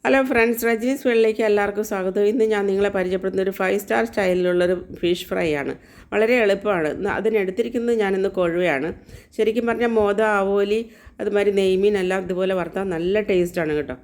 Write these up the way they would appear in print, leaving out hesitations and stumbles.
Hello friends, രജനീസ് വേൾഡിലേക്ക് എല്ലാവർക്കും സ്വാഗതം. ഇന്ന് ഞാൻ നിങ്ങളെ പരിചയപ്പെടുന്ന ഒരു 5 സ്റ്റാർ സ്റ്റൈലിലുള്ളൊരു ഫിഷ് ഫ്രൈ ആണ്. വളരെ എളുപ്പമാണ്. അതിനെടുത്തിരിക്കുന്നത് ഞാനിന്ന് കൊഴുവയാണ്. ശരിക്കും പറഞ്ഞാൽ മോദ, ആവോലി, അതുമാതിരി നെയ്മീൻ എല്ലാം ഇതുപോലെ വറുത്താൽ നല്ല ടേസ്റ്റാണ് കേട്ടോ.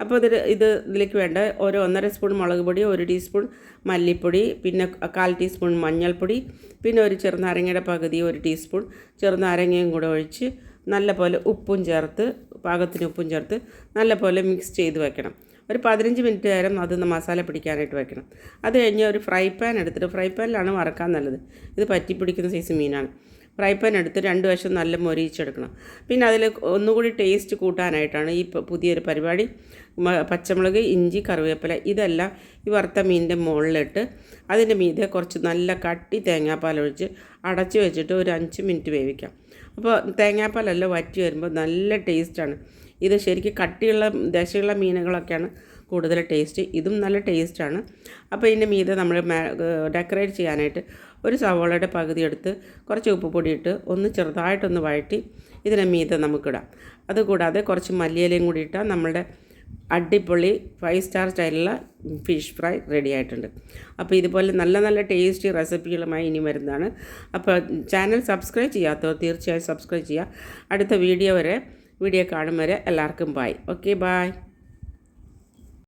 അപ്പോൾ ഇതിലേക്ക് വേണ്ട ഒരു 1.5 സ്പൂൺ മുളക് പൊടി, 1 ടീസ്പൂൺ മല്ലിപ്പൊടി, പിന്നെ 1/4 ടീസ്പൂൺ മഞ്ഞൾപ്പൊടി, പിന്നെ ഒരു ചെറുനാരങ്ങയുടെ പകുതി 1 ടീസ്പൂൺ ചെറുനാരങ്ങയും കൂടെ ഒഴിച്ച് നല്ലപോലെ ഉപ്പും ചേർത്ത്, പാകത്തിന് ഉപ്പും ചേർത്ത് നല്ലപോലെ മിക്സ് ചെയ്ത് വെക്കണം. ഒരു 15 മിനിറ്റ് നേരം അതൊന്ന് മസാല പിടിക്കാനായിട്ട് വെക്കണം. അത് കഴിഞ്ഞ് ഒരു ഫ്രൈ പാൻ എടുത്തിട്ട്, ഫ്രൈ പാനിലാണ് വറക്കാൻ നല്ലത്, ഇത് പറ്റി പിടിക്കുന്ന സൈസ് മീനാണ്. ഫ്രൈ പാൻ എടുത്ത് 2 വശം നല്ല മൊരിയിച്ചെടുക്കണം. പിന്നെ അതിൽ ഒന്നുകൂടി ടേസ്റ്റ് കൂട്ടാനായിട്ടാണ് ഈ പുതിയൊരു പരിപാടി. പച്ചമുളക്, ഇഞ്ചി, കറിവേപ്പില ഇതെല്ലാം ഈ വറുത്ത മീനിൻ്റെ മുകളിലിട്ട് അതിൻ്റെ മീതെ കുറച്ച് നല്ല കട്ടി തേങ്ങാപ്പാലൊഴിച്ച് അടച്ച് വെച്ചിട്ട് ഒരു 5 മിനിറ്റ് വേവിക്കാം. അപ്പോൾ തേങ്ങാപ്പാലെല്ലാം വറ്റി വരുമ്പോൾ നല്ല ടേസ്റ്റാണ്. ഇത് ശരിക്കും കട്ടിയുള്ള ദശയുള്ള മീനുകളൊക്കെയാണ് കൂടുതൽ ടേസ്റ്റ്, ഇതും നല്ല ടേസ്റ്റാണ്. അപ്പോൾ ഇതിൻ്റെ മീതെ നമ്മൾ ഡെക്കറേറ്റ് ചെയ്യാനായിട്ട് ഒരു സവോളയുടെ പകുതി എടുത്ത് കുറച്ച് ഉപ്പ് പൊടി ഇട്ട് ഒന്ന് ചെറുതായിട്ടൊന്ന് വഴറ്റി ഇതിനെ മീതെ നമുക്കിടാം. അതുകൂടാതെ കുറച്ച് മല്ലിയിലയും കൂടി ഇട്ടാൽ നമ്മളുടെ അടിപൊളി 5 സ്റ്റാർ സ്റ്റൈലുള്ള ഫിഷ് ഫ്രൈ റെഡി ആയിട്ടുണ്ട്. അപ്പോൾ ഇതുപോലെ നല്ല നല്ല ടേസ്റ്റി റെസിപ്പികളുമായി ഇനി വരുന്നതാണ്. അപ്പോൾ ചാനൽ സബ്സ്ക്രൈബ് ചെയ്യാത്തവർ തീർച്ചയായും സബ്സ്ക്രൈബ് ചെയ്യുക. അടുത്ത വീഡിയോ കാണും വരെ എല്ലാവർക്കും ബൈ. Okay, by.